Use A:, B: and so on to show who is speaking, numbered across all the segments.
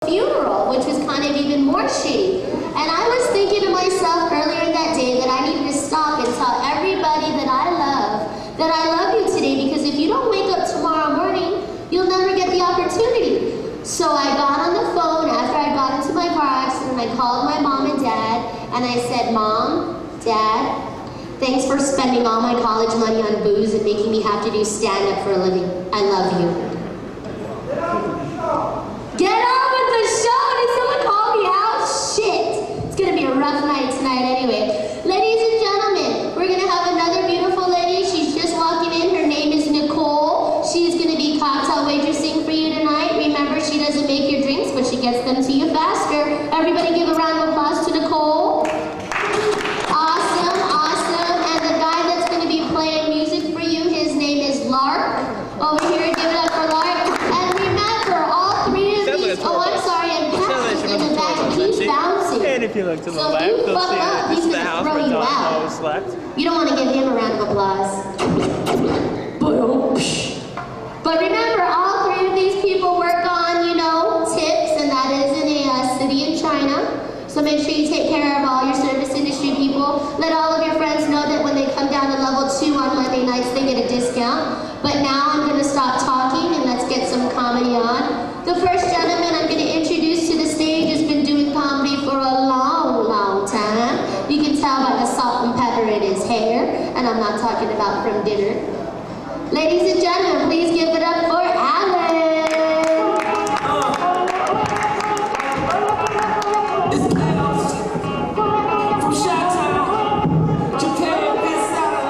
A: funeral, which was kind of even more shitty. And I was thinking to myself earlier that day that I needed to stop and tell everybody that I love you today, because if you don't wake up tomorrow morning, you'll never get the opportunity. So I got on the phone after I got into my car accident, I called my mom and dad, and I said, Mom, Dad, thanks for spending all my college money on booze and making me have to do stand-up for a living. I love you. Get on with the show! Did someone call me out? Shit! It's gonna be a rough night tonight anyway. Ladies and gentlemen, we're gonna have another beautiful lady. She's just walking in. Her name is Nicole. She's gonna be cocktail waitressing for you tonight. Remember, she doesn't make your drinks, but she gets them to you faster. Everybody give a round of applause to Nicole. Awesome, awesome. And the guy that's gonna be playing music for you, his name is Lark. Over here, give it up for Lark. And remember, all three of these, oh, I'm sorry, I'm Patrick in the back. He's bouncing.
B: And if you look to the
A: so
B: left,
A: if you
B: you'll
A: fuck
B: see
A: up,
B: this
A: he's
B: is the
A: gonna
B: house
A: throw
B: where
A: you
B: Don
A: out.
B: Lowe slept.
A: You don't want to give him a round of applause. But remember, all three of these people work on, you know, tips, and that is in a city in China. So make sure you take care of all your service industry people. Let all of your friends know that when they come down to level 2 on Monday nights, they get a discount. But now I'm going to stop talking and let's get some comedy on. The first gentleman I'm going to introduce to the stage has been doing comedy for a long, long time. You can tell by the salt and pepper in his hair, and I'm not talking about from dinner. Ladies and gentlemen, please give it up for Alan.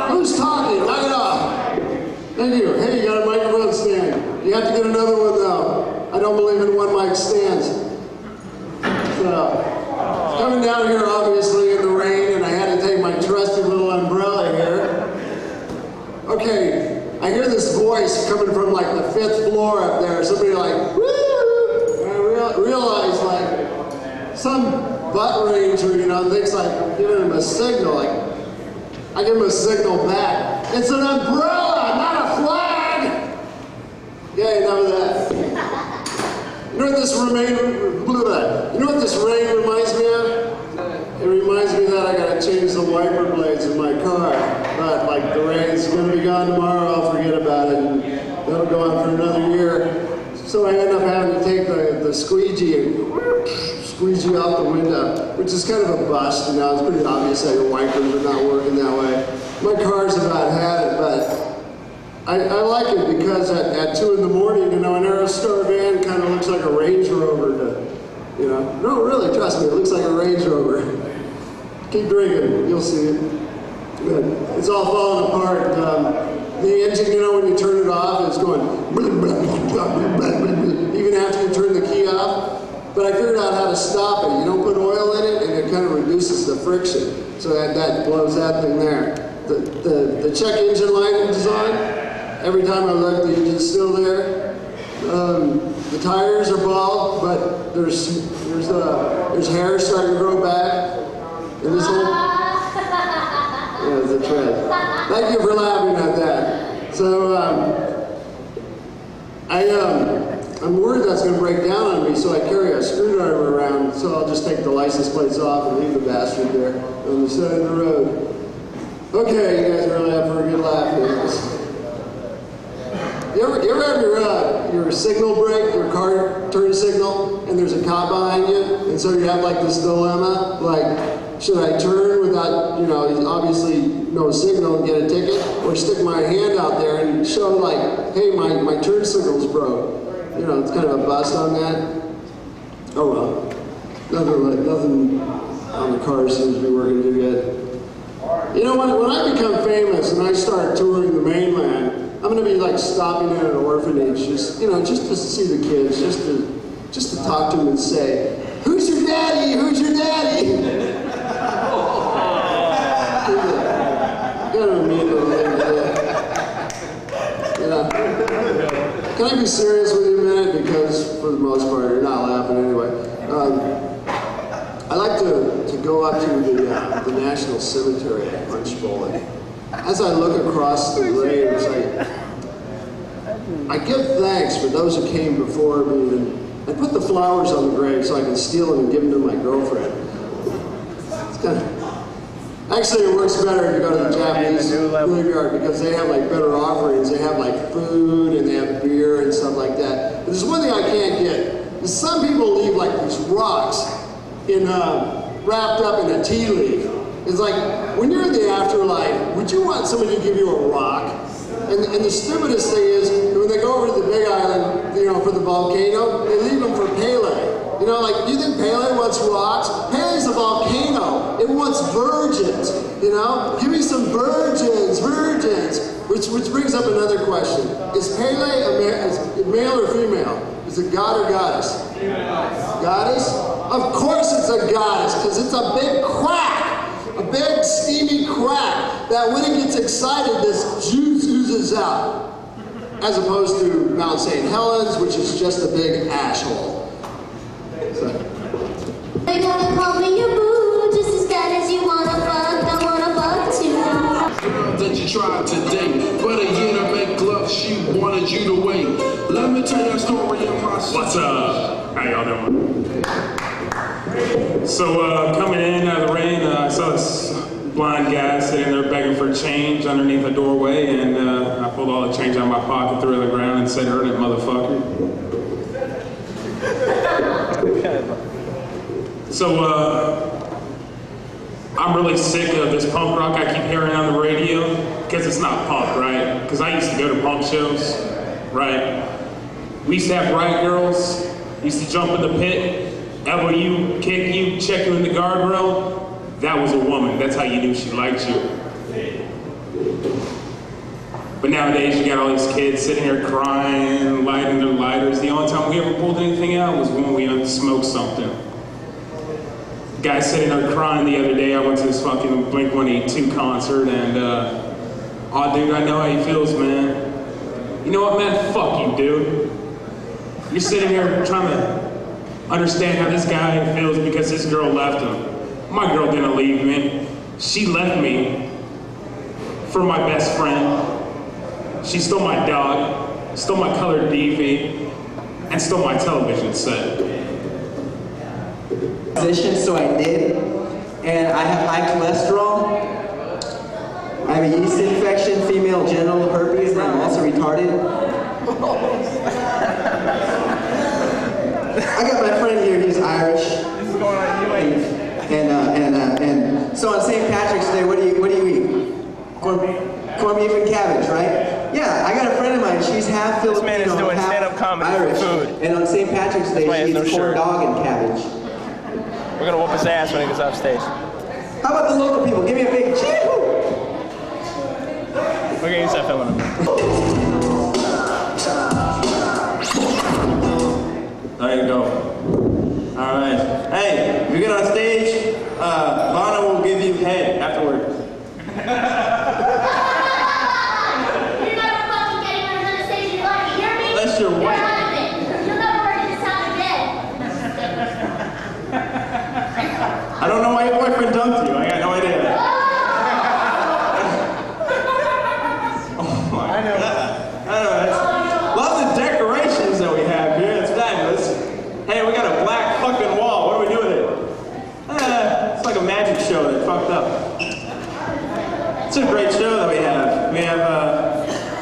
C: Who's talking? Knock it off. Thank you. Hey, you got a microphone stand. You have to get another one though. I don't believe in one mic stands. So, coming down here obviously in the rain, and I had to take my trusty little umbrella here. Okay. I hear this voice coming from like the 5th floor up there. Somebody like, woo! And I realize like some butt ranger, you know, thinks like I'm giving him a signal. Like I give him a signal back. It's an umbrella, not a flag. Yeah, you know that. You know what this rain reminds me of? It reminds me that I gotta change the wiper blades in my car. But like the rain's gonna be gone tomorrow, I'll forget about it, and that'll go on for another year. So I end up having to take the squeegee and squeegee out the window, which is kind of a bust, you know. It's pretty obvious that your wipers are not working that way. My car's about had it, but I like it because at 2 in the morning, you know, an Aerostar van kind of looks like a Range Rover to, you know. No, really, trust me, it looks like a Range Rover. Keep drinking, you'll see it. Good. It's all falling apart. The engine, you know, when you turn it off, it's going even after you turn the key off. But I figured out how to stop it. You don't put oil in it, and it kind of reduces the friction. So that blows that thing there. The check engine light is on. Every time I look, the engine's still there. The tires are bald, but there's hair starting to grow back. And this whole, yeah, it's a trend. Thank you for laughing at that. So I'm worried that's going to break down on me, so I carry a screwdriver around. So I'll just take the license plates off and leave the bastard there on the side of the road. Okay, you guys are really up for a good laugh at this. You ever have your signal brake, your car turn signal, and there's a cop behind you, and so you have like this dilemma, like, should I turn without, you know, obviously no signal and get a ticket, or stick my hand out there and show like, hey, my turn signal's broke. You know, it's kind of a bust on that. Oh well, nothing on the car seems to be working too good. You know, when I become famous and I start touring the mainland, I'm going to be like stopping in an orphanage, just to see the kids, just to talk to them and say, "Who's your daddy? Who's your daddy?" Kind of a mean little thing to do. You know. Can I be serious with you a minute? Because for the most part, you're not laughing anyway. I like to go up to the National Cemetery at Punch Bowl. As I look across the graves, I give thanks for those who came before me I put the flowers on the grave so I can steal them and give them to my girlfriend. It's kind of... Actually, it works better if you go to the Japanese graveyard because they have like better offerings. They have like food and they have beer and stuff like that. But there's one thing I can't get. Is some people leave like these rocks in wrapped up in a tea leaf. It's like, when you're in the afterlife, would you want somebody to give you a rock? And the stupidest thing is, when they go over to the Big Island, you know, for the volcano, they leave them for Pele. You know, like, do you think Pele wants rocks? Pele's a volcano. It wants virgins, you know? Give me some virgins. Which brings up another question. Is Pele a male or female? Is it god or goddess? Goddess? Of course it's a goddess, because it's a big crack. A big steamy crack that when it gets excited, this juice oozes out. As opposed to Mount St. Helens, which is just a big asshole.
A: They gonna call me your boo, just as bad as you wanna fuck, I wanna fuck too.
B: Girl that you tried to date, but a year to make love, she wanted you to wait. Let me tell you a story of my son.
D: What's up? How y'all doing? So coming in out of the rain, I saw this blind guy sitting there begging for change underneath a doorway, and I pulled all the change out of my pocket, threw it on the ground, and said, "Earn it, motherfucker." So, I'm really sick of this punk rock I keep hearing on the radio, because it's not punk, right? Because I used to go to punk shows, right? We used to have riot girls, used to jump in the pit, elbow you, kick you, check you in the guardrail. That was a woman, that's how you knew she liked you. But nowadays you got all these kids sitting here crying, lighting their lighters. The only time we ever pulled anything out was when we smoked something. Guy sitting there crying the other day, I went to this fucking Blink-182 concert, and aw dude, I know how he feels, man. You know what, man? Fuck you, dude. You're sitting here trying to understand how this guy feels because this girl left him. My girl didn't leave me. She left me for my best friend. She stole my dog, stole my colored TV, and stole my television set.
E: So I did, and I have high cholesterol, I have a yeast infection, female genital herpes, and I'm also retarded. I got my friend here, he's Irish. This is going on and so on St. Patrick's Day, what do you eat? Corned beef and cabbage, right? Yeah, I got a friend of mine, she's half Filipino,
F: this man is doing stand-up comedy
E: Irish,
F: for food.
E: And on St. Patrick's Day, she eats corn dog and cabbage.
F: We're gonna whoop his ass when he goes off stage.
E: How about the local people? Give me a big cheer!
F: Okay, you start filming him.
G: There you go. All right. Hey, if you get on stage, Lana will give you head afterward.
A: You're never fucking getting on the stage in your life, you hear me?
G: Unless you're white.
A: You're out of it. You'll never work this sound again.
G: I don't know why your boyfriend dumped you. I got no idea. Oh my God. I know. Love the decorations that we have here. It's fabulous. Hey, we got a black fucking wall. What do we do with it? It's like a magic show that fucked up. It's a great show that we have. We have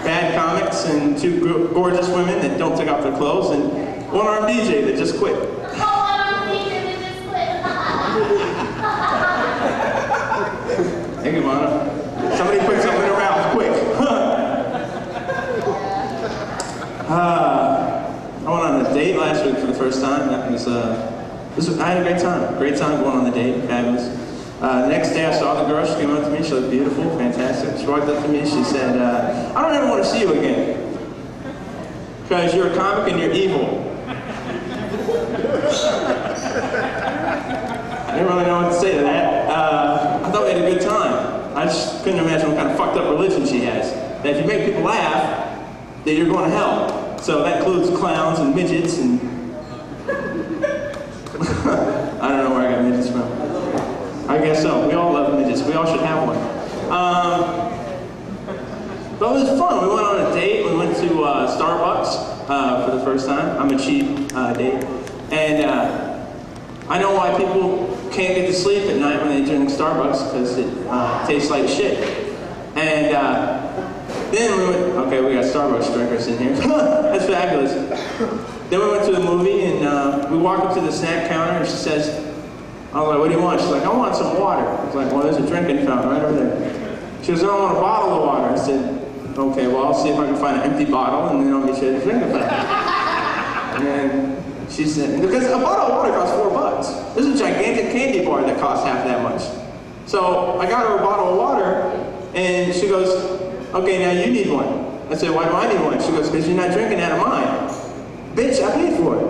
G: bad comics and two gorgeous women that don't take off their clothes and one armed DJ that just quit. Thank you, Mona. Somebody put something in her mouth, quick. I went on a date last week for the first time. That was, I had a great time. Great time going on the date, fabulous. The next day I saw the girl, she came up to me, she looked beautiful, fantastic. She walked up to me, she said, I don't ever want to see you again. Because you're a comic and you're evil. I didn't really know what to say to that. I thought we had a good time. I just couldn't imagine what kind of fucked up religion she has. That if you make people laugh, then you're going to hell. So that includes clowns and midgets and... I don't know where I got midgets from. I guess so. We all love midgets. We all should have one. But it was fun. We went on a date. We went to Starbucks for the first time. I'm a cheap date. And I know why people can't get to sleep at night when they drink Starbucks, because it tastes like shit. And then we went, okay, we got Starbucks drinkers in here. That's fabulous. Then we went to the movie, and we walked up to the snack counter, and she says, I was like, what do you want? She's like, I want some water. I was like, well, there's a drinking fountain right over there. She goes, I don't want a bottle of water. I said, okay, well, I'll see if I can find an empty bottle, and then I'll get you a drinking fountain. And then she said, because a bottle of water costs $4. There's a gigantic candy bar that costs half that much. So I got her a bottle of water, and she goes, okay, now you need one. I said, why do I need one? She goes, because you're not drinking out of mine. Bitch, I paid for it.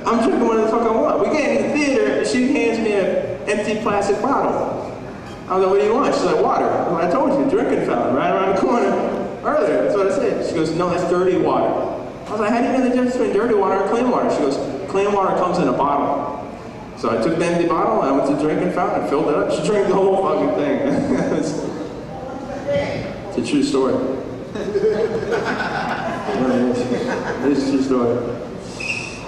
G: I'm drinking whatever the fuck I want. We get in the theater, and she hands me an empty plastic bottle. I was like, what do you want? She's like, water. I'm like, I told you, drinking fountain, right around the corner earlier. That's what I said. She goes, no, that's dirty water. I was like, how do you know the difference between dirty water and clean water? She goes, clean water comes in a bottle. So I took the empty bottle, and I went to the drinking fountain and filled it up. She drank the whole fucking thing. It's a true story. It's a true story.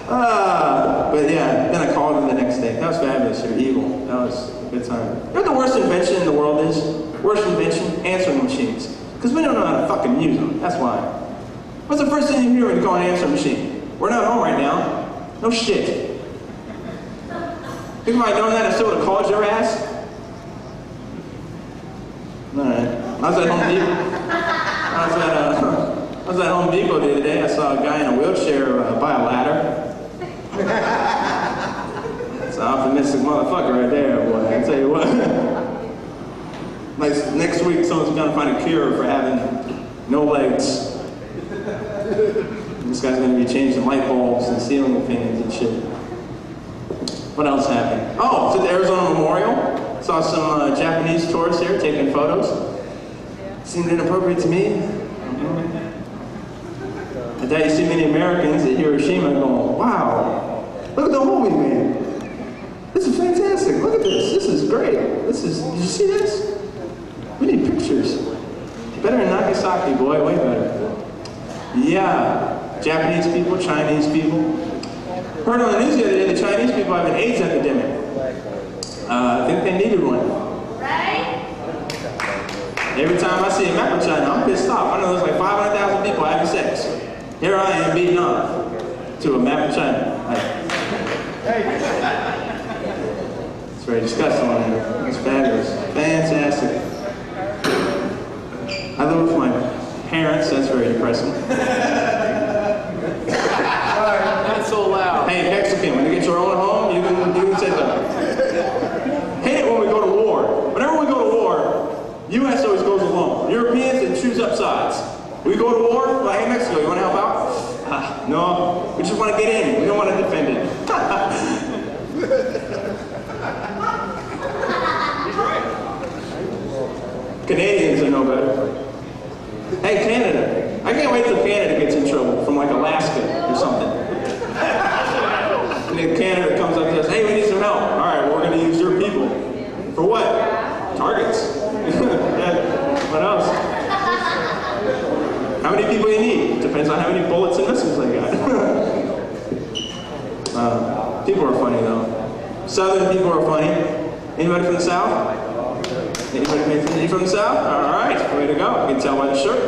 G: But yeah, then I called her the next day. That was fabulous. You're evil. That was a good time. You know what the worst invention in the world is? Worst invention? Answering machines. Because we don't know how to fucking use them. That's why. What's the first thing you hear when you call an answering machine? We're not home right now. No shit. Think about knowing that I still would have called your ass? Alright. I was at Home Depot. I was at Home Depot the other day. I saw a guy in a wheelchair by a ladder. It's an optimistic motherfucker right there, boy. I tell you what. Like next week, someone's gonna find a cure for having no legs. This guy's gonna be changing light bulbs and ceiling fans and shit. What else happened? Oh, to the Arizona Memorial. Saw some Japanese tourists here taking photos. Seemed inappropriate to me. I doubt you see many Americans at Hiroshima going, wow, look at the hole we made. This is fantastic. Look at this. This is great. This is, did you see this? We need pictures. Better than Nagasaki, boy, way better. Yeah, Japanese people, Chinese people. Heard on the news the other day, the Chinese people have an AIDS epidemic. I think they needed one.
A: Right?
G: Every time I see a map of China, I'm pissed off. I know there's like 500,000 people having sex. Here I am beating on to a map of China. It's very disgusting on there. It's fabulous. Fantastic. I live with my parents, that's very depressing.
F: Not so loud.
G: Hey, Mexican, when you get your own home, you can say that. Hate it when we go to war. Whenever we go to war, U.S. always goes alone. Europeans, they choose up sides. We go to war, like, hey, Mexico, you want to help out? No, we just want to get in. We don't want to defend it. Canadians, I know better. Hey, Canada. I can't wait till Canada gets in trouble from like Alaska or something. And then Canada comes up to us, hey, we need some help. All right, well, we're going to use your people. For what? Targets. Yeah. What else? How many people you need? Depends on how many bullets and missiles they got. People are funny though. Southern people are funny. Anybody from the South? Anybody from the South? All right, way to go. You can tell by the shirt.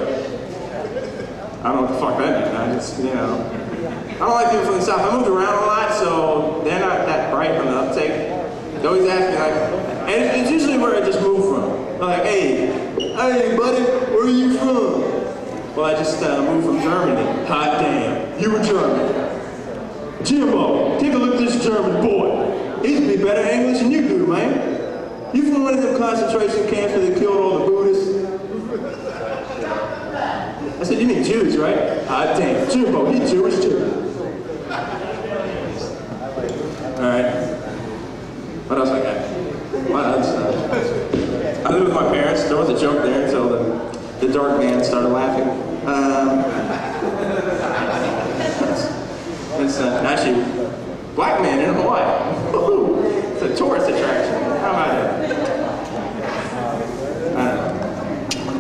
G: I don't know what the fuck that means. I just, you know. I don't like people from the South. I moved around a lot, so they're not that bright on the uptake. They always ask me like, and it's usually where I just moved from. They're like, hey buddy, where are you from? Well, I just moved from Germany. Hot damn, you were German. Jimbo, take a look at this German boy. He speaks better English than you do, man. You from one of them concentration camps where they killed all the Buddhists? I said, you mean Jews, right? Hot damn, Jimbo, he's Jewish too. Alright. What else I got? What else? I lived with my parents. There was a joke there until the dark man started laughing. It's actually black man in Hawaii. Woo-hoo. It's a tourist attraction. How about it? I don't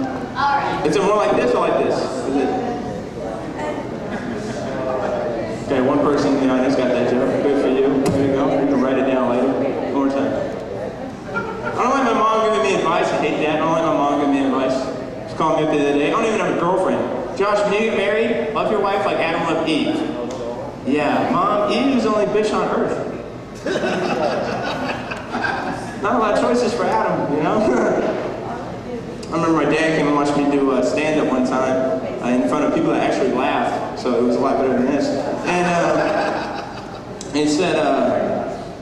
G: know.
A: All right.
G: Is it more like this or like this? Is it? Okay, one person, you know, Mom Eve. Yeah, Mom Eve is the only bitch on earth. Not a lot of choices for Adam, you know? I remember my dad came and watched me do stand-up one time in front of people that actually laughed, so it was a lot better than this. And he said,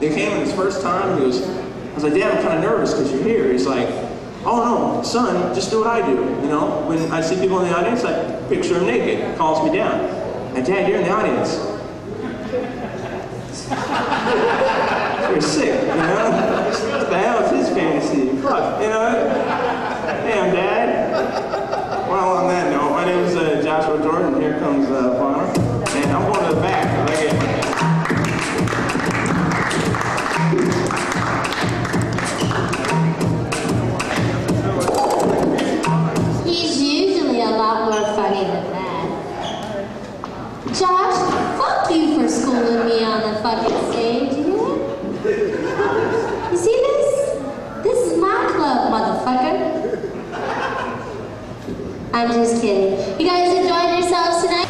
G: they came in his first time, I was like, Dad, I'm kind of nervous because you're here. He's like, oh no, son, just do what I do. You know, when I see people in the audience, I picture them naked, calls me down. And Dad, you're in the audience. You're sick, you know? What the hell is his fantasy? Fuck, you know? Damn, Dad. Well, on that note, my name is Joshua Jordan. Here comes Bonner. And I'm going to the back.
A: He's usually a lot more funny than that. Josh, fuck you for schooling me on the fucking stage, you know? You see this? This is my club, motherfucker. I'm just kidding. You guys enjoying yourselves tonight?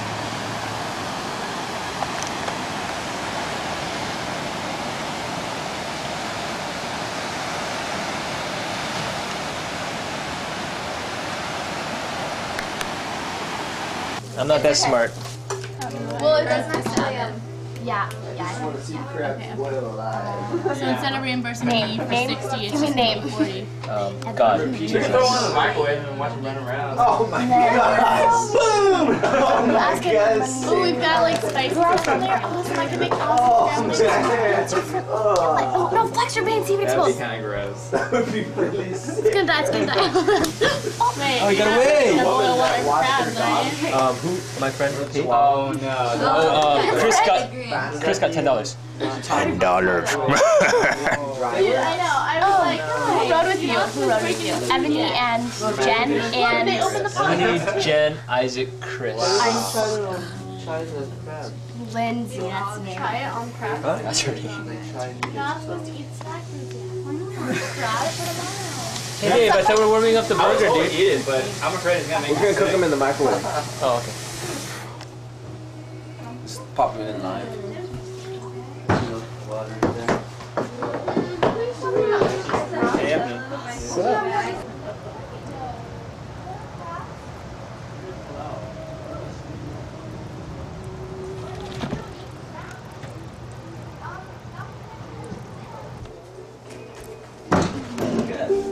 H: I'm not that smart.
I: Well, it doesn't necessarily.
A: Yeah.
I: So instead of reimbursing me for 60, it's just
H: God.
F: Throw it in the microwave and watch them run around.
E: Oh my god! Boom! Oh my god!
I: Oh, we've got like spicy sauce in there. Oh, so I can make
E: Oh,
I: no, flex your veins, see if it
F: That'd be
I: explodes.
F: kind of gross.
E: that would be really sick.
I: It's gonna die, it's gonna die. Wait,
H: Oh, you got away!
I: The boil water crabs, aren't you?
H: Who? My friend Kate?
F: Oh no.
H: Chris got $10. $10.
I: Dude, I know. I was like, who rode with you? Who rode with you? Ebony and Jen and they opened the
H: Ebony,
I: podcast.
H: Jen, Isaac, Chris.
I: Lindsay, that's me. Try it on crab.
H: That's her name.
I: You're not supposed to eat snack foods yet. Why not? Try it for tomorrow.
H: Hey, Dave, I thought we were warming up the
F: I was
H: burger,
F: going to
H: dude.
F: eat it, but I'm afraid it's going to make
E: We're gonna cook them in the microwave.
H: Oh, okay.
E: Just pop it in live.
H: Hey, Ebony.
E: What's up?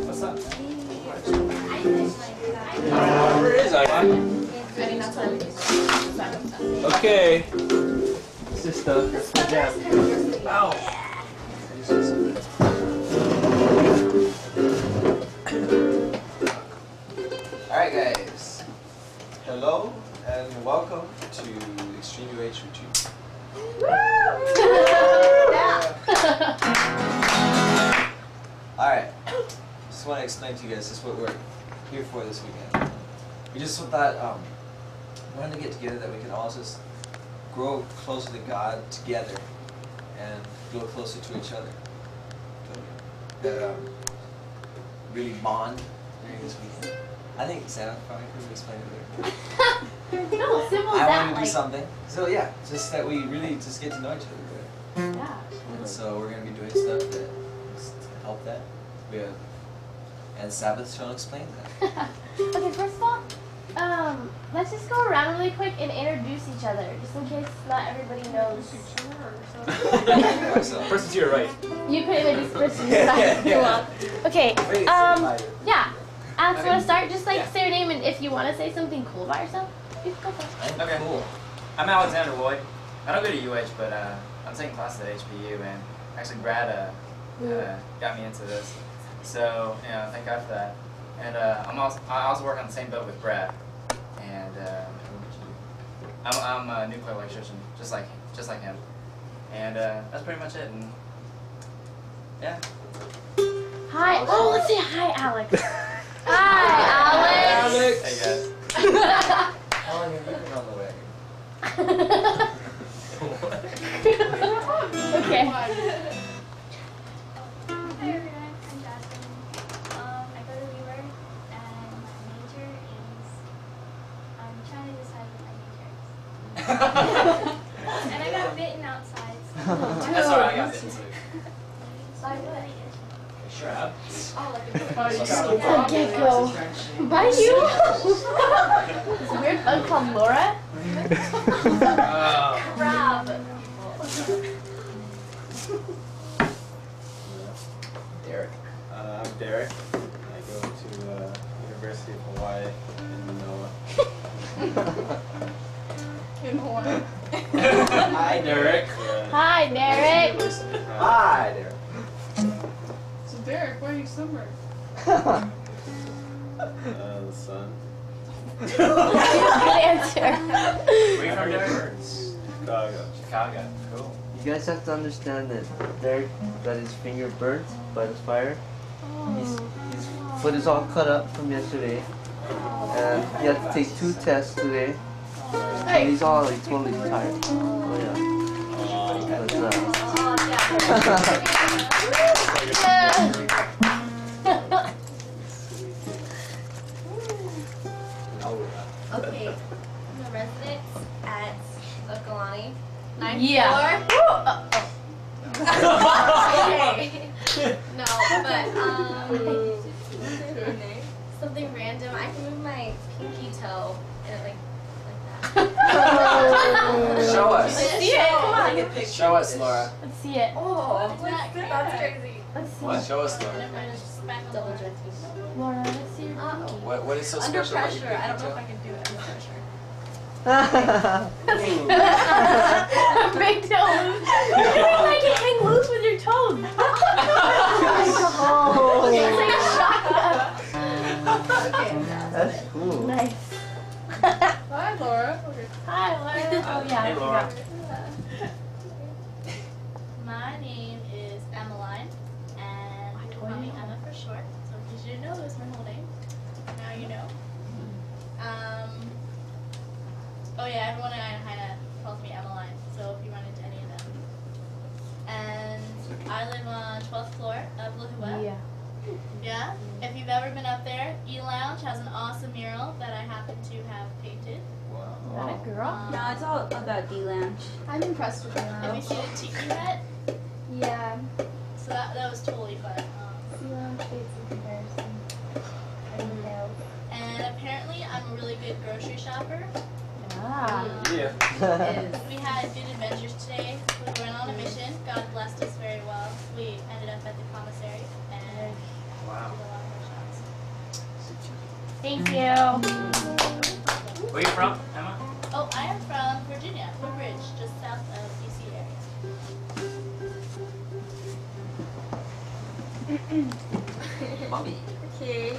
F: What's up?
H: Where is I? Okay. Sister. Ow.
E: Alright guys, hello and welcome to Extreme UH Retreat. Alright, just want to explain to you guys just what we're here for this weekend. We just thought, we wanted to get together that we can all just grow closer to God together and grow closer to each other. That really bond during this weekend. I think Sam probably could explain it better.
A: No, simple as
E: I
A: that.
E: want to do
A: Like,
E: something. So yeah, just that we really just get to know each other better.
A: yeah.
E: And so we're gonna be doing stuff that just help that. We have, and Sabbath's trying to explain that.
J: Okay, first of all, let's just go around really quick and introduce each other, just in case not everybody knows.
H: Person to your right.
J: You could introduce the person who's if you want. Okay, yeah. Alex, you want to start? Just like say your name, and if you want to say something cool about yourself, you can go first.
F: Okay.
E: Cool.
F: I'm Alexander Lloyd. I don't go to UH, but I'm taking classes at HBU, and actually Brad got me into this. So, you know, thank God for that. And I also work on the same boat with Brad. And I'm a nuclear electrician, just like him. And that's pretty much it. And yeah.
J: Hi. Oh, let's say hi, Alex. Hi, Alex.
F: Hey guys.
E: How long have you been on the wagon?
J: Okay.
I: Hi everyone, I'm Jasmine. I go to Weaver, and my major is, I'm trying to decide what my major is.
F: That's alright, I got it too. Sure up.
J: A gecko. By you? This weird bug called Laura? Crab.
G: Derek. I'm Derek. I go to University of Hawaii in Manoa.
J: In Hawaii.
G: Hi, Derek.
J: Hi, Derek.
G: Hi, Derek.
K: So Derek, why are you sunburned?
G: The sun.
J: Good answer.
F: Where you from, Derek?
G: Chicago.
F: Chicago. Cool.
L: You guys have to understand that Derek got his finger burnt by the fire. His foot is all cut up from yesterday. And he had to take 2 tests today. So he's all like totally tired. Oh yeah.
M: Okay, I'm a resident at Okalani. 9th
J: Yeah.
M: floor. Okay. No, but something random. I can move my pinky toe and it
F: Show us.
J: Let's see it. Come on.
F: Show us, Laura.
J: Let's see it.
M: Oh, that's crazy.
J: Let's see.
F: What? Show us, Laura.
M: Double jointing.
J: Laura, let's see your pinky.
F: What is so
M: Under
F: special about your
M: pressure. I don't know
F: pinky
M: if I can do it under pressure.
J: Big toe loose. You can like it hang loose with your toes.
L: Oh.
J: It's like a shotgun.
L: That's cool.
J: Nice.
K: Hi, Laura. Okay.
J: Hi, Laura. Oh yeah.
F: Hey, Laura.
N: My name is Emmeline, and I call me Emma for short. So in case you didn't know, it was my whole name. Now you know. Oh yeah, everyone in Anaheim calls me Emmeline. So if you run into any of them, and I live on 12th floor of Lahua.
J: Yeah.
N: Yeah. If you've ever been up there, E Lounge has an awesome mural that I happen to have painted.
J: That a girl?
O: No, it's all about D-Lounge.
N: I'm impressed with that. Have you seen a tiki hut?
O: Yeah.
N: So that was totally fun.
O: D-Lounge dates in comparison.
N: And apparently I'm a really good grocery shopper.
J: Ah.
G: Yeah.
N: We had good adventures today. We went on a mission. God blessed us very well. We ended up at the commissary and
F: Wow.
N: did a lot more shots.
J: Thank you.
F: Where you from, Emma?
N: Oh, I am from Virginia, Woodbridge, just south of DC area.
E: Mommy.
O: Okay.